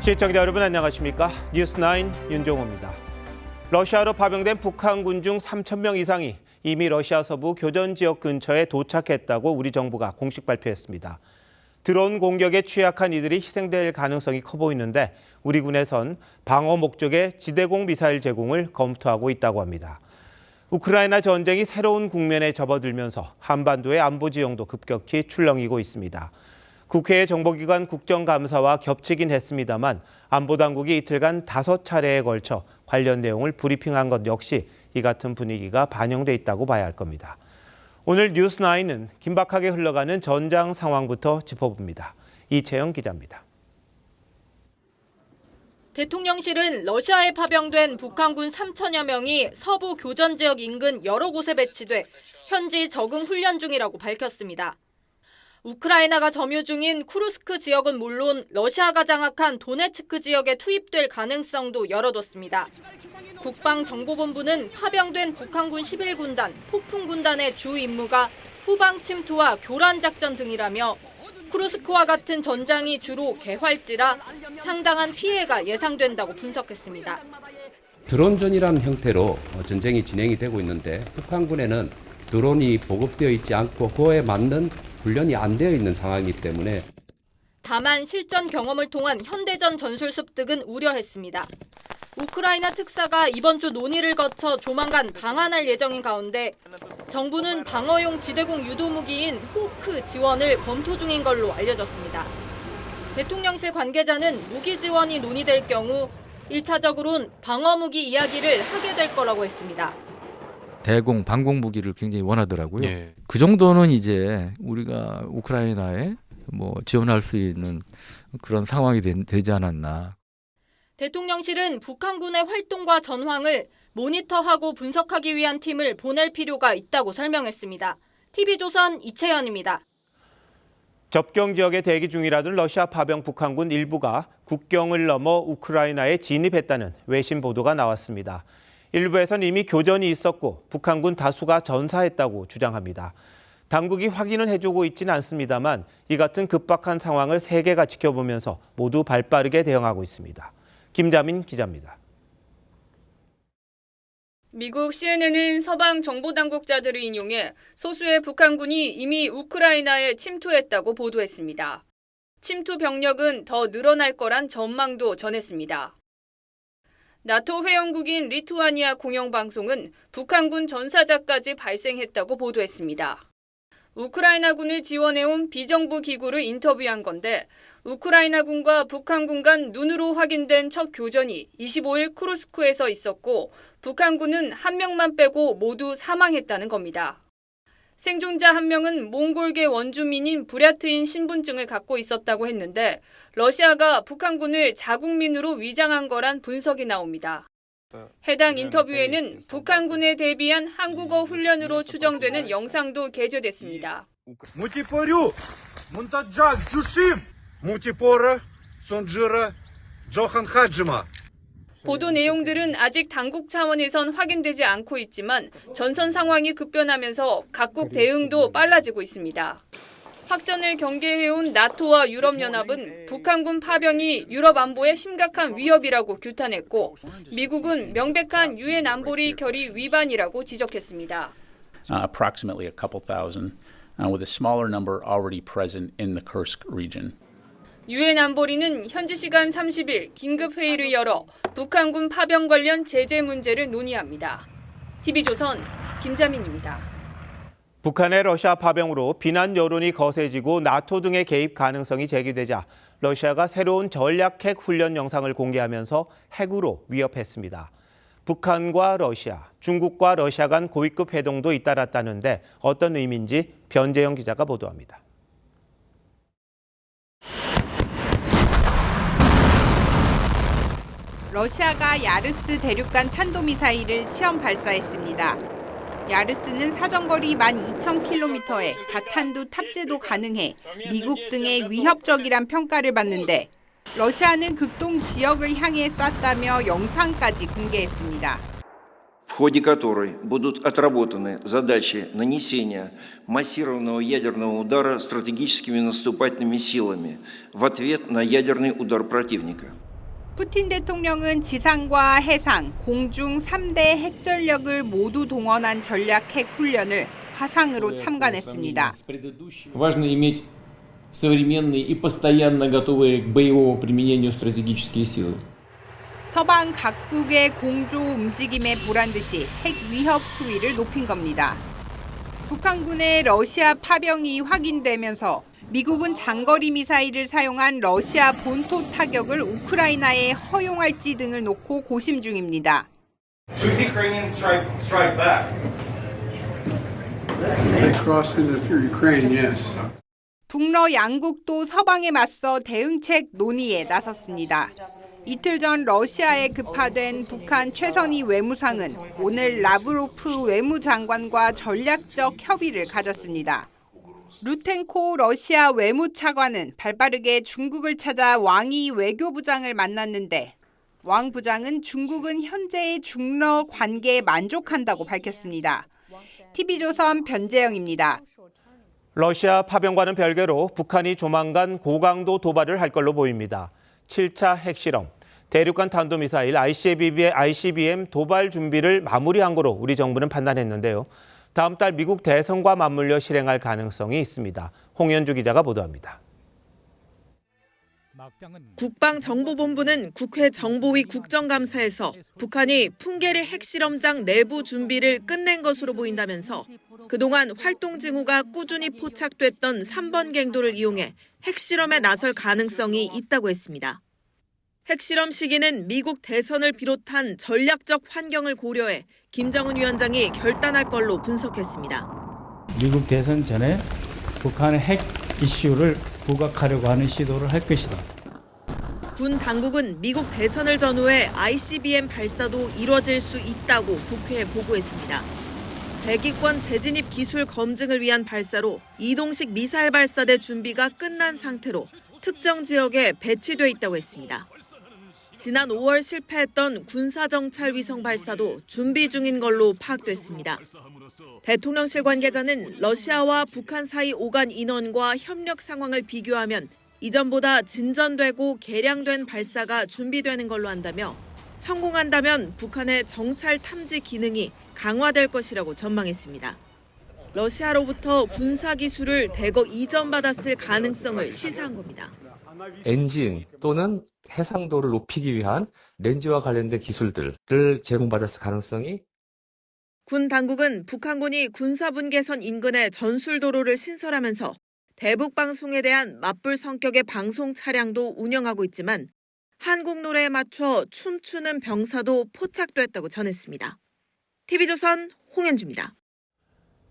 시청자 여러분 안녕하십니까? 뉴스9 윤종호입니다. 러시아로 파병된 북한군 중 3,000명 이상이 이미 러시아 서부 교전 지역 근처에 도착했다고 우리 정부가 공식 발표했습니다. 드론 공격에 취약한 이들이 희생될 가능성이 커 보이는데 우리 군에선 방어 목적의 지대공 미사일 제공을 검토하고 있다고 합니다. 우크라이나 전쟁이 새로운 국면에 접어들면서 한반도의 안보 지형도 급격히 출렁이고 있습니다. 국회의 정보기관 국정감사와 겹치긴 했습니다만 안보당국이 이틀간 5차례에 걸쳐 관련 내용을 브리핑한 것 역시 이 같은 분위기가 반영돼 있다고 봐야 할 겁니다. 오늘 뉴스9은 긴박하게 흘러가는 전장 상황부터 짚어봅니다. 이채영 기자입니다. 대통령실은 러시아에 파병된 북한군 3천여 명이 서부 교전 지역 인근 여러 곳에 배치돼 현지 적응 훈련 중이라고 밝혔습니다. 우크라이나가 점유 중인 쿠르스크 지역은 물론 러시아가 장악한 도네츠크 지역에 투입될 가능성도 열어뒀습니다. 국방정보본부는 파병된 북한군 11군단, 폭풍군단의 주 임무가 후방 침투와 교란 작전 등이라며 쿠르스크와 같은 전장이 주로 개활지라 상당한 피해가 예상된다고 분석했습니다. 드론전이라는 형태로 전쟁이 진행이 되고 있는데 북한군에는 드론이 보급되어 있지 않고 그에 맞는 훈련이 안 되어 있는 상황이기 때문에 다만 실전 경험을 통한 현대전 전술 습득은 우려했습니다. 우크라이나 특사가 이번 주 논의를 거쳐 조만간 방한할 예정인 가운데 정부는 방어용 지대공 유도무기인 호크 지원을 검토 중인 걸로 알려졌습니다. 대통령실 관계자는 무기 지원이 논의될 경우 1차적으로는 방어무기 이야기를 하게 될 거라고 했습니다. 대공, 방공 무기를 굉장히 원하더라고요. 예. 그 정도는 이제 우리가 우크라이나에 지원할 수 있는 그런 상황이 되지 않았나. 대통령실은 북한군의 활동과 전황을 모니터하고 분석하기 위한 팀을 보낼 필요가 있다고 설명했습니다. TV조선 이채연입니다. 접경 지역에 대기 중이라던 러시아 파병 북한군 일부가 국경을 넘어 우크라이나에 진입했다는 외신 보도가 나왔습니다. 일부에선 이미 교전이 있었고 북한군 다수가 전사했다고 주장합니다. 당국이 확인은 해주고 있지는 않습니다만 이 같은 급박한 상황을 세계가 지켜보면서 모두 발빠르게 대응하고 있습니다. 김자민 기자입니다. 미국 CNN은 서방 정보당국자들을 인용해 소수의 북한군이 이미 우크라이나에 침투했다고 보도했습니다. 침투 병력은 더 늘어날 거란 전망도 전했습니다. 나토 회원국인 리투아니아 공영방송은 북한군 전사자까지 발생했다고 보도했습니다. 우크라이나군을 지원해온 비정부 기구를 인터뷰한 건데 우크라이나군과 북한군 간 눈으로 확인된 첫 교전이 25일 쿠르스크에서 있었고 북한군은 한 명만 빼고 모두 사망했다는 겁니다. 생존자 한 명은 몽골계 원주민인 부랴트인 신분증을 갖고 있었다고 했는데 러시아가 북한군을 자국민으로 위장한 거란 분석이 나옵니다. 해당 인터뷰에는 북한군에 대비한 한국어 훈련으로 추정되는 영상도 게재됐습니다. 보도 내용들은 아직 당국 차원에선 확인되지 않고 있지만 전선 상황이 급변하면서 각국 대응도 빨라지고 있습니다. 확전을 경계해온 나토와 유럽연합은 북한군 파병이 유럽 안보에 심각한 위협이라고 규탄했고 미국은 명백한 유엔 안보리 결의 위반이라고 지적했습니다. Approximately a couple thousand, with a smaller number already present in the Kursk region. 유엔 안보리는 현지 시간 30일 긴급 회의를 열어 북한군 파병 관련 제재 문제를 논의합니다. TV조선 김자민입니다. 북한의 러시아 파병으로 비난 여론이 거세지고 나토 등의 개입 가능성이 제기되자 러시아가 새로운 전략 핵 훈련 영상을 공개하면서 핵으로 위협했습니다. 북한과 러시아, 중국과 러시아 간 고위급 회동도 잇따랐다는데 어떤 의미인지 변재영 기자가 보도합니다. 러시아가 야르스 대륙간 탄도미사일을 시험 발사했습니다. 야르스는 사정거리 12,000km에 다탄두 탑재도 가능해 미국 등의 위협적이란 평가를 받는데 러시아는 극동 지역을 향해 쐈다며 영상까지 공개했습니다. в ходе которой будут отработаны задачи нанесения массированного ядерного удара стратегическими наступательными силами в ответ на ядерный удар противника. 푸틴 대통령은 지상과 해상, 공중 3대 핵전력을 모두 동원한 전략 핵 훈련을 화상으로 참관했습니다. Важно иметь современные и постоянно готовые к боевому применению стратегические силы. 서방 각국의 공조 움직임에 보란 듯이 핵 위협 수위를 높인 겁니다. 북한군의 러시아 파병이 확인되면서 미국은 장거리 미사일을 사용한 러시아 본토 타격을 우크라이나에 허용할지 등을 놓고 고심 중입니다. Should Ukrainians strike back? They cross into Ukraine, yes. 북러 양국도 서방에 맞서 대응책 논의에 나섰습니다. 이틀 전 러시아에 급파된 북한 최선희 외무상은 오늘 라브로프 외무장관과 전략적 협의를 가졌습니다. 루텐코 러시아 외무차관은 발빠르게 중국을 찾아 왕이 외교부장을 만났는데 왕 부장은 중국은 현재의 중러 관계에 만족한다고 밝혔습니다. TV조선 변재영입니다. 러시아 파병과는 별개로 북한이 조만간 고강도 도발을 할 걸로 보입니다. 7차 핵실험, 대륙간 탄도미사일 ICBM 도발 준비를 마무리한 거로 우리 정부는 판단했는데요. 다음 달 미국 대선과 맞물려 실행할 가능성이 있습니다. 홍현주 기자가 보도합니다. 국방정보본부는 국회 정보위 국정감사에서 북한이 풍계리 핵실험장 내부 준비를 끝낸 것으로 보인다면서 그동안 활동 징후가 꾸준히 포착됐던 3번 갱도를 이용해 핵실험에 나설 가능성이 있다고 했습니다. 핵실험 시기는 미국 대선을 비롯한 전략적 환경을 고려해 김정은 위원장이 결단할 걸로 분석했습니다. 미국 대선 전에 북한의 핵 이슈를 부각하려고 하는 시도를 할 것이다. 군 당국은 미국 대선을 전후해 ICBM 발사도 이뤄질 수 있다고 국회에 보고했습니다. 대기권 재진입 기술 검증을 위한 발사로 이동식 미사일 발사대 준비가 끝난 상태로 특정 지역에 배치돼 있다고 했습니다. 지난 5월 실패했던 군사정찰 위성 발사도 준비 중인 걸로 파악됐습니다. 대통령실 관계자는 러시아와 북한 사이 오간 인원과 협력 상황을 비교하면 이전보다 진전되고 개량된 발사가 준비되는 걸로 한다며 성공한다면 북한의 정찰 탐지 기능이 강화될 것이라고 전망했습니다. 러시아로부터 군사 기술을 대거 이전받았을 가능성을 시사한 겁니다. 엔진 또는 해상도를 높이기 위한 렌즈와 관련된 기술들을 제공받았을 가능성이 군 당국은 북한군이 군사분계선 인근에 전술도로를 신설하면서 대북방송에 대한 맞불 성격의 방송 차량도 운영하고 있지만 한국 노래에 맞춰 춤추는 병사도 포착됐다고 전했습니다. TV조선 홍현주입니다.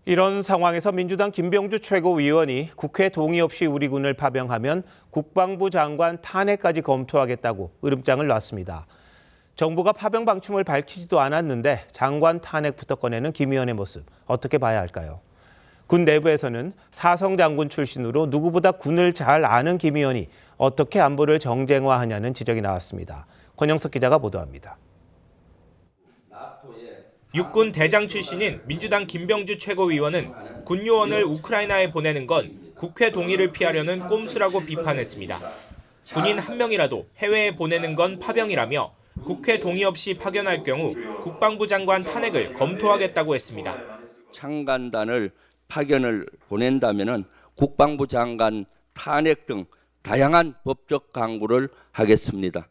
이런 상황에서 민주당 김병주 최고위원이 국회 동의 없이 우리 군을 파병하면 국방부 장관 탄핵까지 검토하겠다고 으름장을 놨습니다. 정부가 파병 방침을 밝히지도 않았는데 장관 탄핵부터 꺼내는 김 의원의 모습 어떻게 봐야 할까요? 군 내부에서는 사성 장군 출신으로 누구보다 군을 잘 아는 김 의원이 어떻게 안보를 정쟁화하냐는 지적이 나왔습니다. 권영석 기자가 보도합니다. 육군 대장 출신인 민주당 김병주 최고위원은 군 요원을 우크라이나에 보내는 건 국회 동의를 피하려는 꼼수라고 비판했습니다. 군인 한 명이라도 해외에 보내는 건 파병이라며 국회 동의 없이 파견할 경우 국방부 장관 탄핵을 검토하겠다고 했습니다. 장관단을 파견을 보낸다면 국방부 장관 탄핵 등 다양한 법적 강구를 하겠습니다.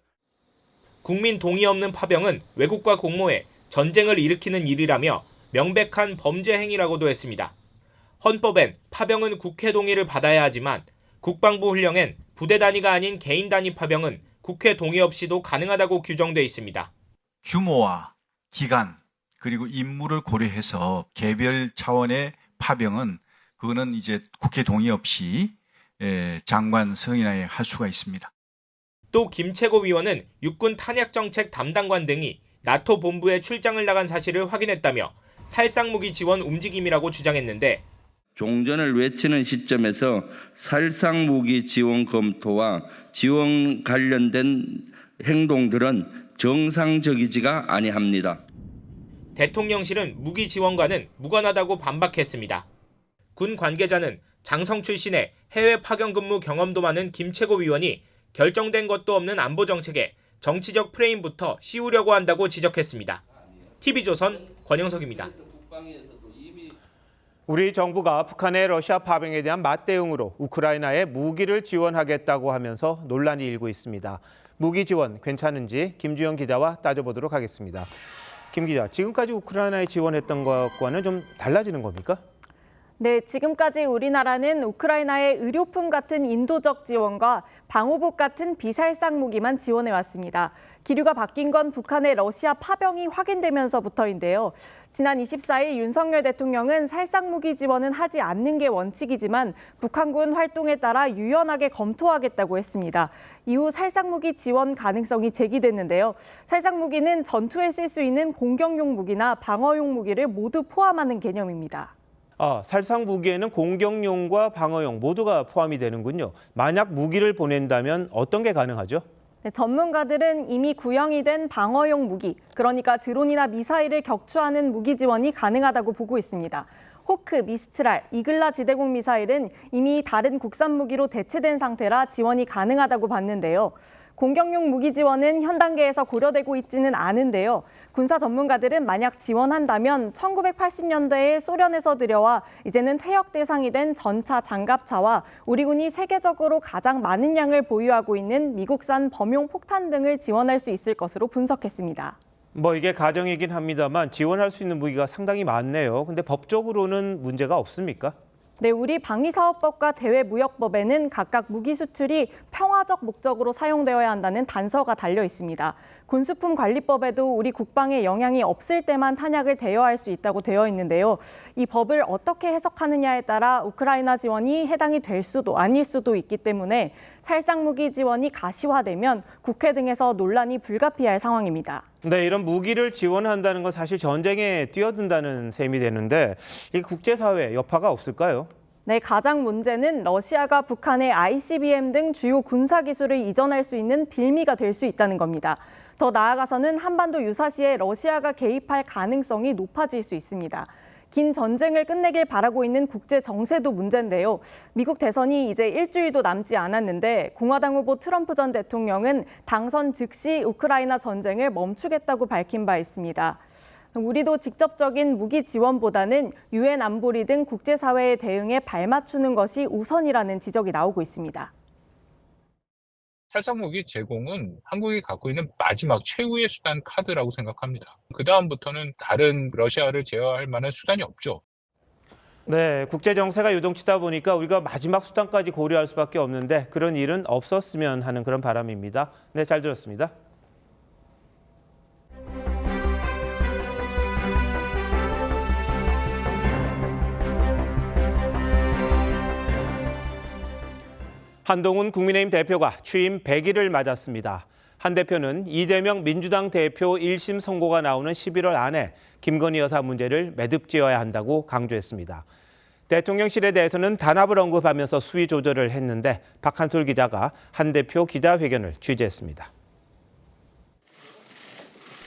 국민 동의 없는 파병은 왜곡과 공모해 전쟁을 일으키는 일이라며 명백한 범죄 행위라고도 했습니다. 헌법엔 파병은 국회 동의를 받아야 하지만 국방부 훈령엔 부대 단위가 아닌 개인 단위 파병은 국회 동의 없이도 가능하다고 규정돼 있습니다. 규모와 기간 그리고 임무를 고려해서 개별 차원의 파병은 그거는 이제 국회 동의 없이 장관 승인하에 할 수가 있습니다. 또 김 최고위원은 육군 탄약정책 담당관 등이 나토 본부에 출장을 나간 사실을 확인했다며 살상무기 지원 움직임이라고 주장했는데 종전을 외치는 시점에서 살상무기 지원 검토와 지원 관련된 행동들은 정상적이지가 아니합니다. 대통령실은 무기 지원과는 무관하다고 반박했습니다. 군 관계자는 장성 출신의 해외 파견 근무 경험도 많은 김 최고위원이 결정된 것도 없는 안보 정책에 정치적 프레임부터 씌우려고 한다고 지적했습니다. TV조선 권영석입니다. 우리 정부가 북한의 러시아 파병에 대한 맞대응으로 우크라이나에 무기를 지원하겠다고 하면서 논란이 일고 있습니다. 무기 지원 괜찮은지 김주영 기자와 따져보도록 하겠습니다. 김 기자, 지금까지 우크라이나에 지원했던 것과는 좀 달라지는 겁니까? 네, 지금까지 우리나라는 우크라이나의 의료품 같은 인도적 지원과 방호복 같은 비살상 무기만 지원해왔습니다. 기류가 바뀐 건 북한의 러시아 파병이 확인되면서부터인데요. 지난 24일 윤석열 대통령은 살상 무기 지원은 하지 않는 게 원칙이지만 북한군 활동에 따라 유연하게 검토하겠다고 했습니다. 이후 살상 무기 지원 가능성이 제기됐는데요. 살상 무기는 전투에 쓸 수 있는 공격용 무기나 방어용 무기를 모두 포함하는 개념입니다. 살상 무기에는 공격용과 방어용 모두가 포함이 되는군요. 만약 무기를 보낸다면 어떤 게 가능하죠? 네, 전문가들은 이미 구형이 된 방어용 무기, 그러니까 드론이나 미사일을 격추하는 무기 지원이 가능하다고 보고 있습니다. 호크, 미스트랄, 이글라 지대공 미사일은 이미 다른 국산 무기로 대체된 상태라 지원이 가능하다고 봤는데요. 공격용 무기 지원은 현 단계에서 고려되고 있지는 않은데요. 군사 전문가들은 만약 지원한다면 1980년대에 소련에서 들여와 이제는 퇴역 대상이 된 전차 장갑차와 우리 군이 세계적으로 가장 많은 양을 보유하고 있는 미국산 범용 폭탄 등을 지원할 수 있을 것으로 분석했습니다. 이게 가정이긴 합니다만 지원할 수 있는 무기가 상당히 많네요. 근데 법적으로는 문제가 없습니까? 네, 우리 방위사업법과 대외무역법에는 각각 무기 수출이 평화적 목적으로 사용되어야 한다는 단서가 달려 있습니다. 군수품 관리법에도 우리 국방에 영향이 없을 때만 탄약을 대여할 수 있다고 되어 있는데요. 이 법을 어떻게 해석하느냐에 따라 우크라이나 지원이 해당이 될 수도 아닐 수도 있기 때문에 살상 무기 지원이 가시화되면 국회 등에서 논란이 불가피할 상황입니다. 네, 이런 무기를 지원한다는 건 사실 전쟁에 뛰어든다는 셈이 되는데 이 국제사회 여파가 없을까요? 네, 가장 문제는 러시아가 북한의 ICBM 등 주요 군사 기술을 이전할 수 있는 빌미가 될 수 있다는 겁니다. 더 나아가서는 한반도 유사시에 러시아가 개입할 가능성이 높아질 수 있습니다. 긴 전쟁을 끝내길 바라고 있는 국제 정세도 문제인데요. 미국 대선이 이제 일주일도 남지 않았는데 공화당 후보 트럼프 전 대통령은 당선 즉시 우크라이나 전쟁을 멈추겠다고 밝힌 바 있습니다. 우리도 직접적인 무기 지원보다는 유엔 안보리 등 국제사회의 대응에 발맞추는 것이 우선이라는 지적이 나오고 있습니다. 살상무기 제공은 한국이 갖고 있는 마지막 최후의 수단 카드라고 생각합니다. 그다음부터는 다른 러시아를 제어할 만한 수단이 없죠. 네, 국제 정세가 유동치다 보니까 우리가 마지막 수단까지 고려할 수밖에 없는데 그런 일은 없었으면 하는 그런 바람입니다. 네, 잘 들었습니다. 한동훈 국민의힘 대표가 취임 100일을 맞았습니다. 한 대표는 이재명 민주당 대표 1심 선고가 나오는 11월 안에 김건희 여사 문제를 매듭지어야 한다고 강조했습니다. 대통령실에 대해서는 단합을 언급하면서 수위 조절을 했는데 박한솔 기자가 한 대표 기자회견을 취재했습니다.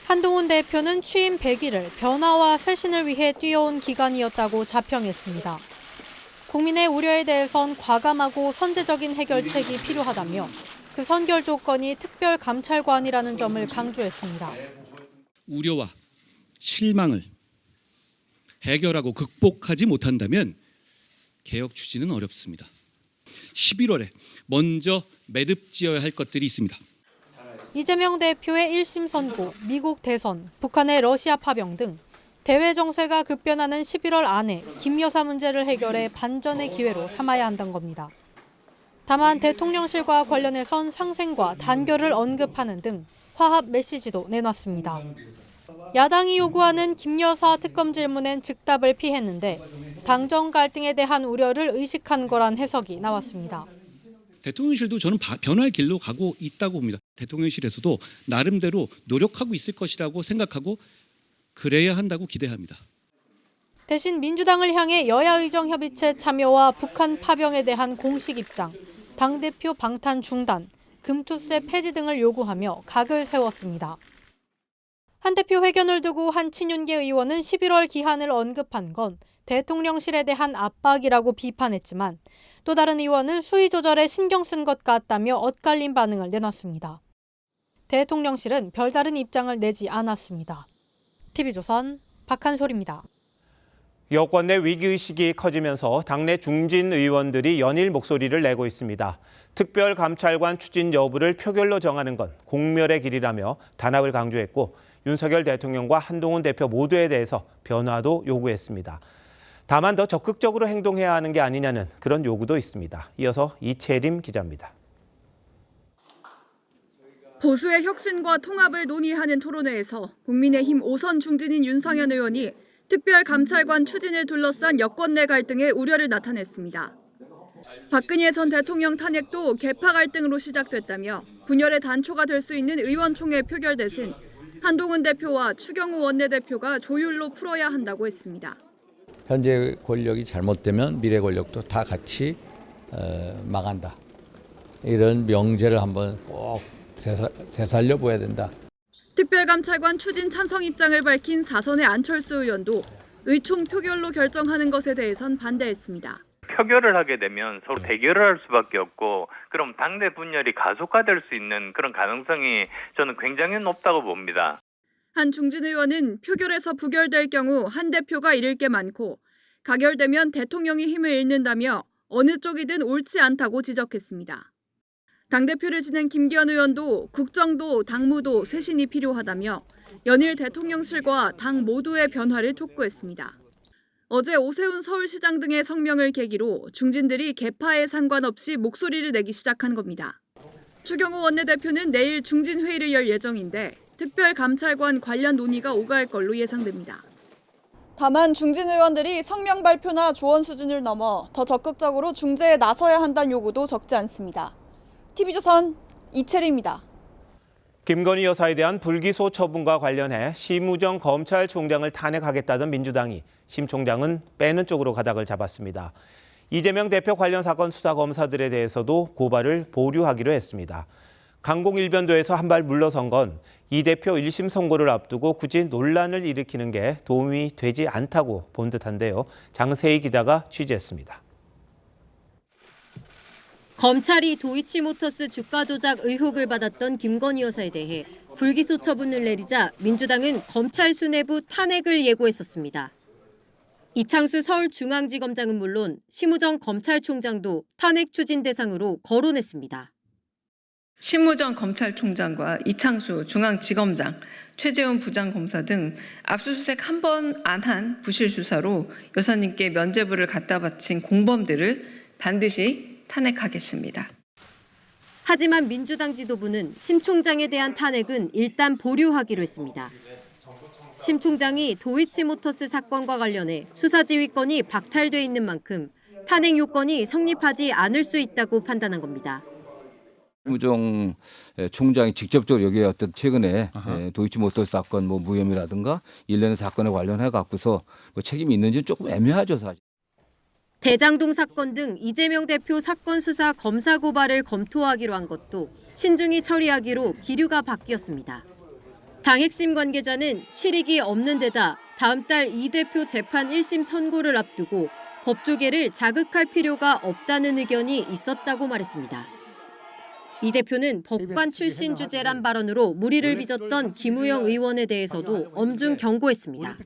한동훈 대표는 취임 100일을 변화와 쇄신을 위해 뛰어온 기간이었다고 자평했습니다. 국민의 우려에 대해선 과감하고 선제적인 해결책이 필요하다며 그 선결 조건이 특별감찰관이라는 점을 강조했습니다. 우려와 실망을 해결하고 극복하지 못한다면 개혁 추진은 어렵습니다. 11월에 먼저 매듭지어야 할 것들이 있습니다. 이재명 대표의 1심 선고, 미국 대선, 북한의 러시아 파병 등 대외 정세가 급변하는 11월 안에 김 여사 문제를 해결해 반전의 기회로 삼아야 한다는 겁니다. 다만 대통령실과 관련해선 상생과 단결을 언급하는 등 화합 메시지도 내놨습니다. 야당이 요구하는 김 여사 특검 질문엔 즉답을 피했는데 당정 갈등에 대한 우려를 의식한 거란 해석이 나왔습니다. 대통령실도 저는 변화의 길로 가고 있다고 봅니다. 대통령실에서도 나름대로 노력하고 있을 것이라고 생각하고 그래야 한다고 기대합니다. 대신 민주당을 향해 여야의정협의체 참여와 북한 파병에 대한 공식 입장, 당대표 방탄 중단, 금투세 폐지 등을 요구하며 각을 세웠습니다. 한 대표 회견을 두고 한 친윤계 의원은 11월 기한을 언급한 건 대통령실에 대한 압박이라고 비판했지만 또 다른 의원은 수위 조절에 신경 쓴 것 같다며 엇갈린 반응을 내놨습니다. 대통령실은 별다른 입장을 내지 않았습니다. TV조선 박한솔입니다. 여권 내 위기의식이 커지면서 당내 중진 의원들이 연일 목소리를 내고 있습니다. 특별감찰관 추진 여부를 표결로 정하는 건 공멸의 길이라며 단합을 강조했고 윤석열 대통령과 한동훈 대표 모두에 대해서 변화도 요구했습니다. 다만 더 적극적으로 행동해야 하는 게 아니냐는 그런 요구도 있습니다. 이어서 이채림 기자입니다. 보수의 혁신과 통합을 논의하는 토론회에서 국민의힘 5선 중진인 윤상현 의원이 특별감찰관 추진을 둘러싼 여권 내 갈등에 우려를 나타냈습니다. 박근혜 전 대통령 탄핵도 계파 갈등으로 시작됐다며 분열의 단초가 될 수 있는 의원총회 표결 대신 한동훈 대표와 추경호 원내대표가 조율로 풀어야 한다고 했습니다. 현재 권력이 잘못되면 미래 권력도 다 같이 망한다. 이런 명제를 한번 꼭 되살려 보야 된다. 특별감찰관 추진 찬성 입장을 밝힌 4선의 안철수 의원도 의총 표결로 결정하는 것에 대해선 반대했습니다. 표결을 하게 되면 서로 대결을 할 수밖에 없고 그럼 당내 분열이 가속화될 수 있는 그런 가능성이 저는 굉장히 높다고 봅니다. 한 중진 의원은 표결에서 부결될 경우 한 대표가 잃을 게 많고 가결되면 대통령이 힘을 잃는다며 어느 쪽이든 옳지 않다고 지적했습니다. 당대표를 지낸 김기현 의원도 국정도 당무도 쇄신이 필요하다며 연일 대통령실과 당 모두의 변화를 촉구했습니다. 어제 오세훈 서울시장 등의 성명을 계기로 중진들이 계파에 상관없이 목소리를 내기 시작한 겁니다. 추경호 원내대표는 내일 중진회의를 열 예정인데 특별감찰관 관련 논의가 오갈 걸로 예상됩니다. 다만 중진 의원들이 성명 발표나 조언 수준을 넘어 더 적극적으로 중재에 나서야 한다는 요구도 적지 않습니다. TV조선 이채리입니다. 김건희 여사에 대한 불기소 처분과 관련해 심우정 검찰총장을 탄핵하겠다던 민주당이 심 총장은 빼는 쪽으로 가닥을 잡았습니다. 이재명 대표 관련 사건 수사 검사들에 대해서도 고발을 보류하기로 했습니다. 강공일변도에서 한 발 물러선 건 이 대표 1심 선고를 앞두고 굳이 논란을 일으키는 게 도움이 되지 않다고 본 듯한데요. 장세희 기자가 취재했습니다. 검찰이 도이치모터스 주가 조작 의혹을 받았던 김건희 여사에 대해 불기소 처분을 내리자 민주당은 검찰 수뇌부 탄핵을 예고했었습니다. 이창수 서울중앙지검장은 물론 심우정 검찰총장도 탄핵 추진 대상으로 거론했습니다. 심우정 검찰총장과 이창수 중앙지검장, 최재훈 부장검사 등 압수수색 한 번 안 한 부실 수사로 여사님께 면죄부를 갖다 바친 공범들을 반드시 탄핵하겠습니다. 하지만 민주당 지도부는 심 총장에 대한 탄핵은 일단 보류하기로 했습니다. 심 총장이 도이치모터스 사건과 관련해 수사지휘권이 박탈돼 있는 만큼 탄핵 요건이 성립하지 않을 수 있다고 판단한 겁니다. 심우정 총장이 직접적으로 여기에 어떤 최근에 도이치모터스 사건 무혐의라든가 일련의 사건에 관련해 갖고서 책임이 있는지는 조금 애매하죠, 사실. 대장동 사건 등 이재명 대표 사건 수사 검사 고발을 검토하기로 한 것도 신중히 처리하기로 기류가 바뀌었습니다. 당 핵심 관계자는 실익이 없는 데다 다음 달 이 대표 재판 1심 선고를 앞두고 법조계를 자극할 필요가 없다는 의견이 있었다고 말했습니다. 이 대표는 법관 출신 주제란 발언으로 물의를 빚었던 김우영 의원에 대해서도 엄중 경고했습니다.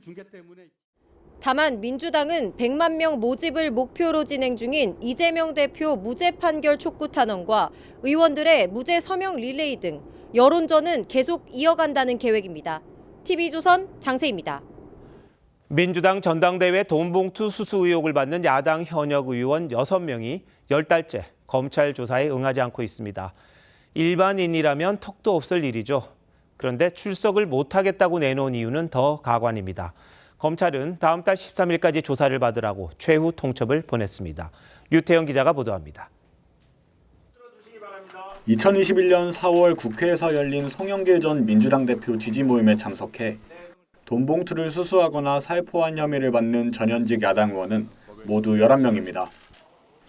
다만 민주당은 100만 명 모집을 목표로 진행 중인 이재명 대표 무죄 판결 촉구 탄원과 의원들의 무죄 서명 릴레이 등 여론전은 계속 이어간다는 계획입니다. TV조선 장세희입니다. 민주당 전당대회 돈봉투 수수 의혹을 받는 야당 현역 의원 6명이 10달째 검찰 조사에 응하지 않고 있습니다. 일반인이라면 턱도 없을 일이죠. 그런데 출석을 못하겠다고 내놓은 이유는 더 가관입니다. 검찰은 다음 달 13일까지 조사를 받으라고 최후 통첩을 보냈습니다. 류태영 기자가 보도합니다. 2021년 4월 국회에서 열린 송영길 전 민주당 대표 지지 모임에 참석해 돈봉투를 수수하거나 살포한 혐의를 받는 전현직 야당 의원은 모두 11명입니다.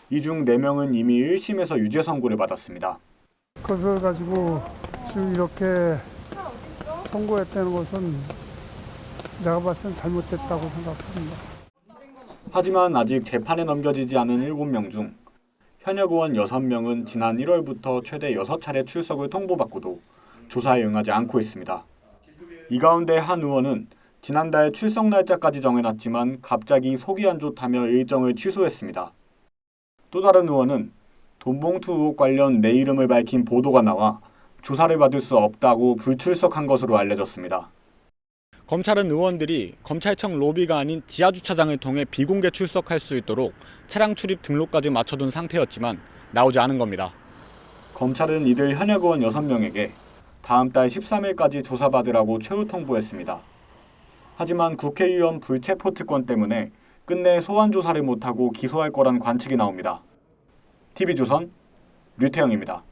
이 중 4명은 이미 1심에서 유죄 선고를 받았습니다. 그것을 가지고 지금 이렇게 선고했다는 것은 내가 봤을 땐 잘못됐다고 생각합니다. 하지만 아직 재판에 넘겨지지 않은 7명 중 현역 의원 6명은 지난 1월부터 최대 6차례 출석을 통보받고도 조사에 응하지 않고 있습니다. 이 가운데 한 의원은 지난달 출석 날짜까지 정해놨지만 갑자기 속이 안 좋다며 일정을 취소했습니다. 또 다른 의원은 돈봉투 의혹 관련 내 이름을 밝힌 보도가 나와 조사를 받을 수 없다고 불출석한 것으로 알려졌습니다. 검찰은 의원들이 검찰청 로비가 아닌 지하주차장을 통해 비공개 출석할 수 있도록 차량 출입 등록까지 맞춰둔 상태였지만 나오지 않은 겁니다. 검찰은 이들 현역 의원 6명에게 다음 달 13일까지 조사받으라고 최후 통보했습니다. 하지만 국회의원 불체포 특권 때문에 끝내 소환 조사를 못하고 기소할 거란 관측이 나옵니다. TV조선 류태영입니다.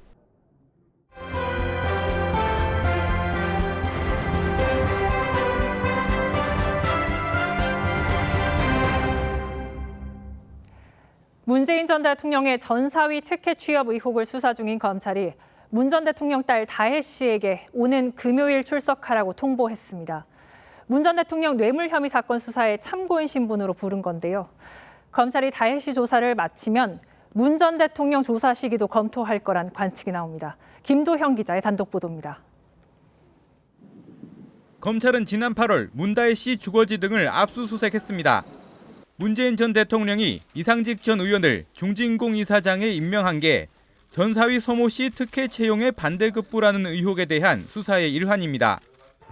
문재인 전 대통령의 전사위 특혜 취업 의혹을 수사 중인 검찰이 문 전 대통령 딸 다혜 씨에게 오는 금요일 출석하라고 통보했습니다. 문 전 대통령 뇌물 혐의 사건 수사에 참고인 신분으로 부른 건데요. 검찰이 다혜 씨 조사를 마치면 문 전 대통령 조사 시기도 검토할 거란 관측이 나옵니다. 김도형 기자의 단독 보도입니다. 검찰은 지난 8월 문다혜 씨 주거지 등을 압수수색했습니다. 문재인 전 대통령이 이상직 전 의원을 중진공이사장에 임명한 게 전사위 서모 씨 특혜 채용의 반대급부라는 의혹에 대한 수사의 일환입니다.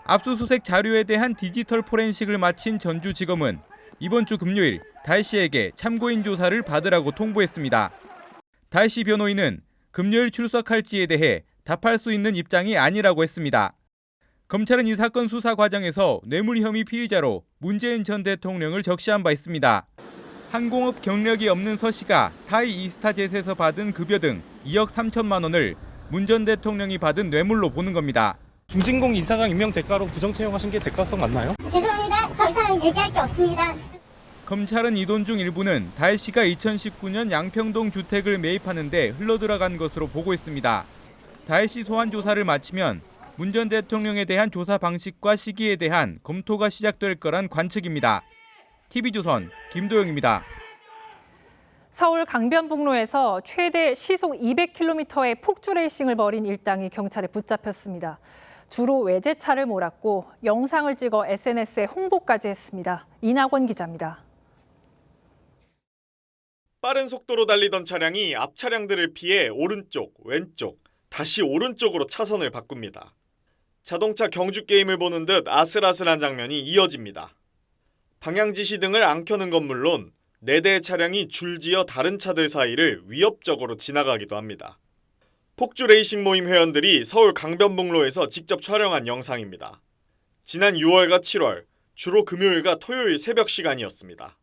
압수수색 자료에 대한 디지털 포렌식을 마친 전주지검은 이번 주 금요일 다혜 씨에게 참고인 조사를 받으라고 통보했습니다. 다혜 씨 변호인은 금요일 출석할지에 대해 답할 수 있는 입장이 아니라고 했습니다. 검찰은 이 사건 수사 과정에서 뇌물 혐의 피의자로 문재인 전 대통령을 적시한 바 있습니다. 항공업 경력이 없는 서 씨가 타이 이스타젯에서 받은 급여 등 2억 3천만 원을 문 전 대통령이 받은 뇌물로 보는 겁니다. 중진공 이사장 임명 대가로 부정 채용하신 게 대가성 맞나요? 죄송합니다. 더 이상 얘기할 게 없습니다. 검찰은 이 돈 중 일부는 다혜 씨가 2019년 양평동 주택을 매입하는 데 흘러들어간 것으로 보고 있습니다. 다혜 씨 소환 조사를 마치면 문 전 대통령에 대한 조사 방식과 시기에 대한 검토가 시작될 거란 관측입니다. TV조선 김도영입니다. 서울 강변북로에서 최대 시속 200km의 폭주 레이싱을 벌인 일당이 경찰에 붙잡혔습니다. 주로 외제차를 몰았고 영상을 찍어 SNS에 홍보까지 했습니다. 이낙원 기자입니다. 빠른 속도로 달리던 차량이 앞 차량들을 피해 오른쪽, 왼쪽, 다시 오른쪽으로 차선을 바꿉니다. 자동차 경주 게임을 보는 듯 아슬아슬한 장면이 이어집니다. 방향 지시 등을 안 켜는 건 물론 4대의 차량이 줄지어 다른 차들 사이를 위협적으로 지나가기도 합니다. 폭주 레이싱 모임 회원들이 서울 강변북로에서 직접 촬영한 영상입니다. 지난 6월과 7월, 주로 금요일과 토요일 새벽 시간이었습니다.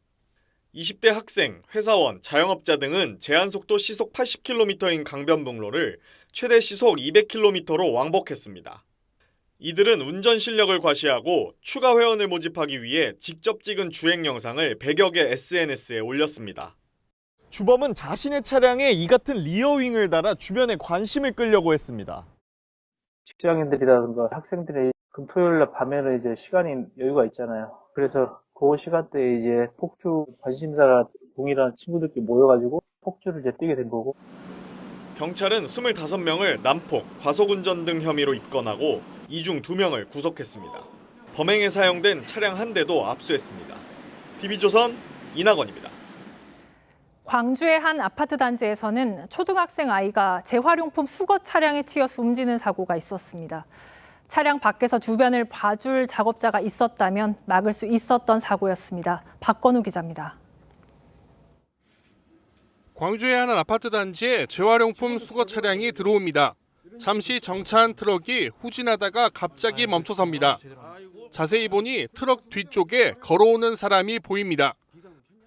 20대 학생, 회사원, 자영업자 등은 제한속도 시속 80km인 강변북로를 최대 시속 200km로 왕복했습니다. 이들은 운전 실력을 과시하고 추가 회원을 모집하기 위해 직접 찍은 주행 영상을 100여 개 SNS에 올렸습니다. 주범은 자신의 차량에 이 같은 리어윙을 달아 주변에 관심을 끌려고 했습니다. 직장인들이라든가 학생들이 금토요일날 밤에는 이제 시간이 여유가 있잖아요. 그래서 그 시간대에 이제 폭주 관심사가 동일한 친구들끼리 모여가지고 폭주를 이제 뛰게 된 거고. 경찰은 25명을 난폭, 과속운전 등 혐의로 입건하고 이 중 2명을 구속했습니다. 범행에 사용된 차량 한 대도 압수했습니다. TV조선 이낙원입니다. 광주의 한 아파트 단지에서는 초등학생 아이가 재활용품 수거 차량에 치여 숨지는 사고가 있었습니다. 차량 밖에서 주변을 봐줄 작업자가 있었다면 막을 수 있었던 사고였습니다. 박건우 기자입니다. 광주의 한 아파트 단지에 재활용품 수거 차량이 들어옵니다. 잠시 정차한 트럭이 후진하다가 갑자기 멈춰섭니다. 자세히 보니 트럭 뒤쪽에 걸어오는 사람이 보입니다.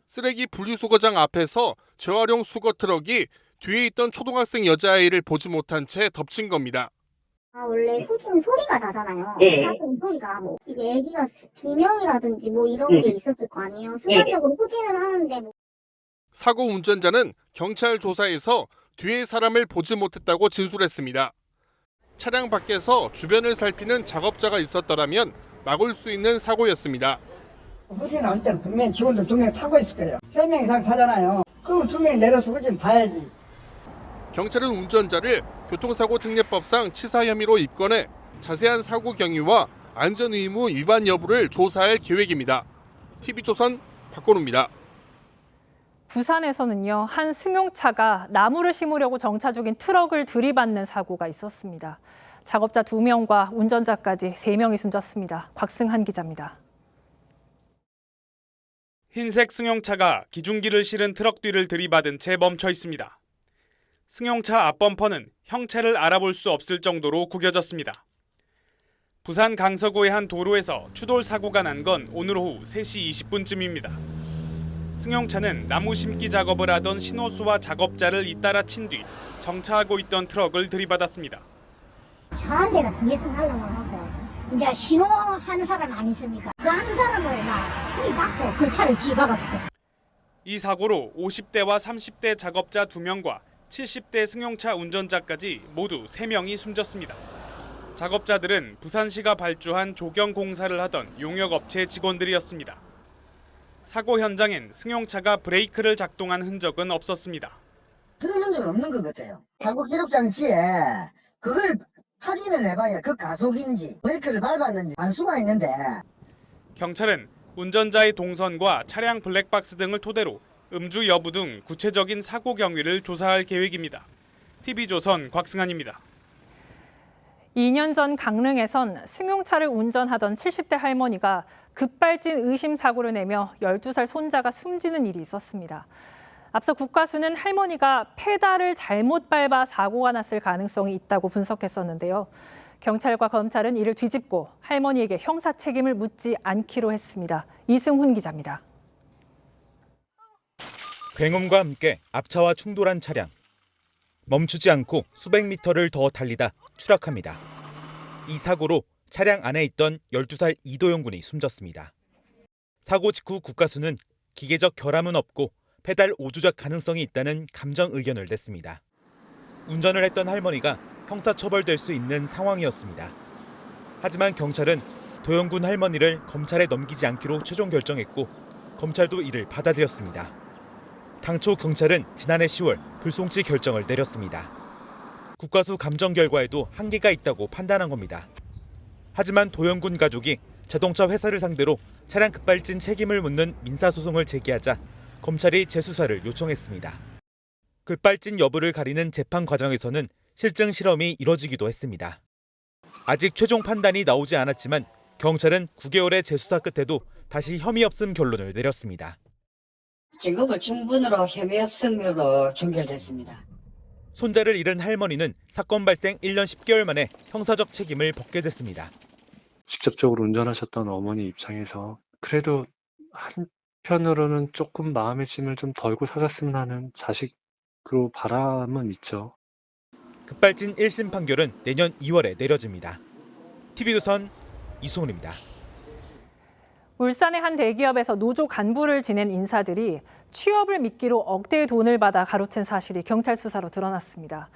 쓰레기 분리수거장 앞에서 재활용 수거 트럭이 뒤에 있던 초등학생 여자아이를 보지 못한 채 덮친 겁니다. 원래 후진 소리가 나잖아요. 소리가 뭐 이게 애기가 비명이라든지 뭐 이런 게 있었을 거 아니에요. 순간적으로 후진을 하는데 사고 운전자는 경찰 조사에서 뒤에 사람을 보지 못했다고 진술했습니다. 차량 밖에서 주변을 살피는 작업자가 있었더라면 막을 수 있는 사고였습니다. 후진할 때는 분명히 직원들 2명 타고 있을 거예요. 3명 이상 타잖아요. 그럼 2명이 내려서 후진 봐야지. 경찰은 운전자를 교통사고 특례법상 치사 혐의로 입건해 자세한 사고 경위와 안전 의무 위반 여부를 조사할 계획입니다. TV조선 박건우입니다. 부산에서는요, 한 승용차가 나무를 심으려고 정차 중인 트럭을 들이받는 사고가 있었습니다. 작업자 2명과 운전자까지 3명이 숨졌습니다. 곽승한 기자입니다. 흰색 승용차가 기중기를 실은 트럭 뒤를 들이받은 채 멈춰 있습니다. 승용차 앞범퍼는 형체를 알아볼 수 없을 정도로 구겨졌습니다. 부산 강서구의 한 도로에서 추돌 사고가 난 건 오늘 오후 3시 20분쯤입니다. 승용차는 나무 심기 작업을 하던 신호수와 작업자를 잇따라 친 뒤 정차하고 있던 트럭을 들이받았습니다. 차 한 대가 뒤에서 날라와갖고 이제 신호하는 사람 아니습니까? 그 한 사람을 막 들이받고 그 차를 뒤박았어요. 이 사고로 50대와 30대 작업자 2명과 70대 승용차 운전자까지 모두 3명이 숨졌습니다. 작업자들은 부산시가 발주한 조경 공사를 하던 용역업체 직원들이었습니다. 사고 현장엔 승용차가 브레이크를 작동한 흔적은 없었습니다. 그런 흔적은 없는 것 같아요. 사고 기록 장치에 그걸 확인을 해봐야 그 가속인지 브레이크를 밟았는지 알 수가 있는데. 경찰은 운전자의 동선과 차량 블랙박스 등을 토대로 음주 여부 등 구체적인 사고 경위를 조사할 계획입니다. TV조선 곽승한입니다. 2년 전 강릉에선 승용차를 운전하던 70대 할머니가 급발진 의심 사고를 내며 12살 손자가 숨지는 일이 있었습니다. 앞서 국과수는 할머니가 페달을 잘못 밟아 사고가 났을 가능성이 있다고 분석했었는데요. 경찰과 검찰은 이를 뒤집고 할머니에게 형사 책임을 묻지 않기로 했습니다. 이승훈 기자입니다. 굉음과 함께 앞차와 충돌한 차량. 멈추지 않고 수백 미터를 더 달리다 추락합니다. 이 사고로 차량 안에 있던 12살 이도영 군이 숨졌습니다. 사고 직후 국과수는 기계적 결함은 없고 페달 오조작 가능성이 있다는 감정 의견을 냈습니다. 운전을 했던 할머니가 형사처벌될 수 있는 상황이었습니다. 하지만 경찰은 도영군 할머니를 검찰에 넘기지 않기로 최종 결정했고 검찰도 이를 받아들였습니다. 당초 경찰은 지난해 10월 불송치 결정을 내렸습니다. 국과수 감정 결과에도 한계가 있다고 판단한 겁니다. 하지만 도영군 가족이 자동차 회사를 상대로 차량 급발진 책임을 묻는 민사소송을 제기하자 검찰이 재수사를 요청했습니다. 급발진 여부를 가리는 재판 과정에서는 실증 실험이 이뤄지기도 했습니다. 아직 최종 판단이 나오지 않았지만 경찰은 9개월의 재수사 끝에도 다시 혐의 없음 결론을 내렸습니다. 증거물 충분으로 혐의 없음으로 종결됐습니다. 손자를 잃은 할머니는 사건 발생 1년 10개월 만에 형사적 책임을 벗게 됐습니다. 직접적으로 운전하셨던 어머니 입장에서 그래도 한편으로는 조금 마음의 짐을 좀 덜고 사셨으면 하는 자식으로 바람은 있죠. 급발진 1심 판결은 내년 2월에 내려집니다. TV조선 이승훈입니다. 울산의 한 대기업에서 노조 간부를 지낸 인사들이 취업을 미끼로 억대의 돈을 받아 가로챈 사실이 경찰 수사로 드러났습니다.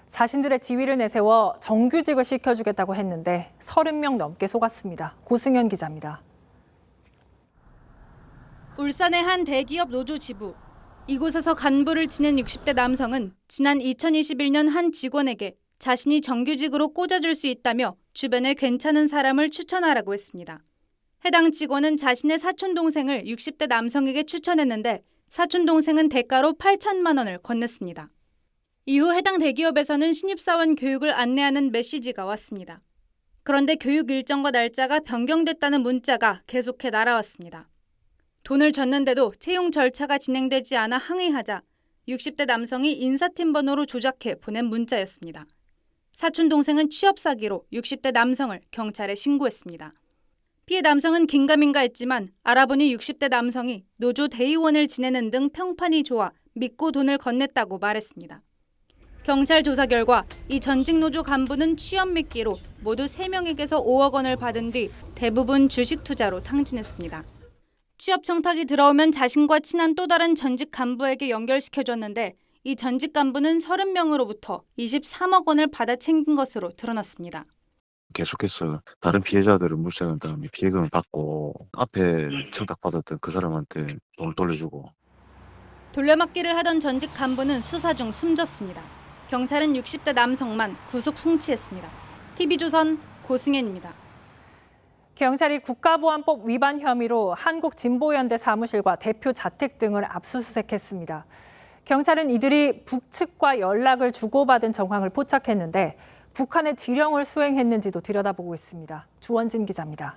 자신들의 지위를 내세워 정규직을 시켜주겠다고 했는데 30명 넘게 속았습니다. 고승현 기자입니다. 울산의 한 대기업 노조 지부. 이곳에서 간부를 지낸 60대 남성은 지난 2021년 한 직원에게 자신이 정규직으로 꽂아줄 수 있다며 주변에 괜찮은 사람을 추천하라고 했습니다. 해당 직원은 자신의 사촌동생을 60대 남성에게 추천했는데 사촌동생은 대가로 8천만 원을 건넸습니다. 이후 해당 대기업에서는 신입사원 교육을 안내하는 메시지가 왔습니다. 그런데 교육 일정과 날짜가 변경됐다는 문자가 계속해 날아왔습니다. 돈을 줬는데도 채용 절차가 진행되지 않아 항의하자 60대 남성이 인사팀 번호로 조작해 보낸 문자였습니다. 사촌동생은 취업 사기로 60대 남성을 경찰에 신고했습니다. 피해 남성은 긴가민가했지만 알아보니 60대 남성이 노조 대의원을 지내는 등 평판이 좋아 믿고 돈을 건넸다고 말했습니다. 경찰 조사 결과 이 전직 노조 간부는 취업 미끼로 모두 3명에게서 5억 원을 받은 뒤 대부분 주식 투자로 탕진했습니다. 취업 청탁이 들어오면 자신과 친한 또 다른 전직 간부에게 연결시켜줬는데 이 전직 간부는 30명으로부터 23억 원을 받아 챙긴 것으로 드러났습니다. 계속해서 다른 피해자들을 물색한 다음에 피해금을 받고 앞에 청탁받았던 그 사람한테 돈을 돌려주고. 돌려막기를 하던 전직 간부는 수사 중 숨졌습니다. 경찰은 60대 남성만 구속 송치했습니다. TV조선 고승현입니다. 경찰이 국가보안법 위반 혐의로 한국진보연대 사무실과 대표 자택 등을 압수수색했습니다. 경찰은 이들이 북측과 연락을 주고받은 정황을 포착했는데 북한의 지령을 수행했는지도 들여다보고 있습니다. 주원진 기자입니다.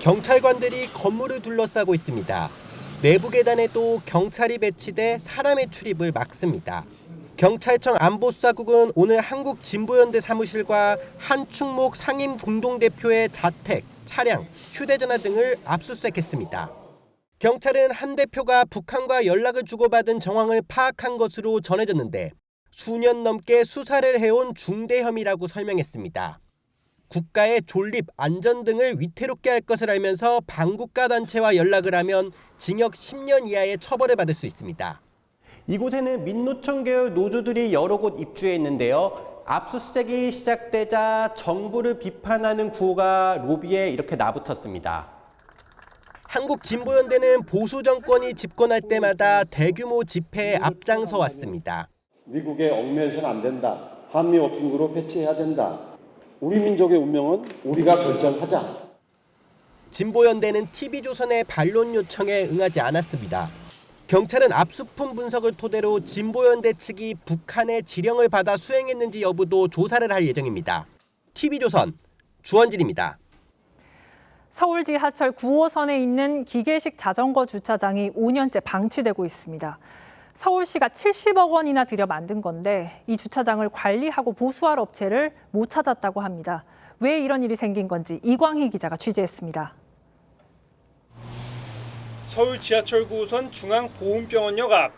경찰관들이 건물을 둘러싸고 있습니다. 내부 계단에도 경찰이 배치돼 사람의 출입을 막습니다. 경찰청 안보수사국은 오늘 한국진보연대 사무실과 한충목 상임 공동대표의 자택, 차량, 휴대전화 등을 압수수색했습니다. 경찰은 한 대표가 북한과 연락을 주고받은 정황을 파악한 것으로 전해졌는데 수년 넘게 수사를 해온 중대 혐의라고 설명했습니다. 국가의 존립, 안전 등을 위태롭게 할 것을 알면서 반국가 단체와 연락을 하면 징역 10년 이하의 처벌을 받을 수 있습니다. 이곳에는 민노총 계열 노조들이 여러 곳 입주해 있는데요. 압수수색이 시작되자 정부를 비판하는 구호가 로비에 이렇게 나붙었습니다. 한국진보연대는 보수 정권이 집권할 때마다 대규모 집회에 앞장서 왔습니다. 미국에 얽매여서는 안 된다. 한미 워킹그룹 해체해야 된다. 우리 민족의 운명은 우리가 결정하자. 진보연대는 TV조선의 반론 요청에 응하지 않았습니다. 경찰은 압수품 분석을 토대로 진보연대 측이 북한의 지령을 받아 수행했는지 여부도 조사를 할 예정입니다. TV조선 주원진입니다. 서울 지하철 9호선에 있는 기계식 자전거 주차장이 5년째 방치되고 있습니다. 서울시가 70억 원이나 들여 만든 건데 이 주차장을 관리하고 보수할 업체를 못 찾았다고 합니다. 왜 이런 일이 생긴 건지 이광희 기자가 취재했습니다. 서울 지하철 9호선 중앙보훈병원역 앞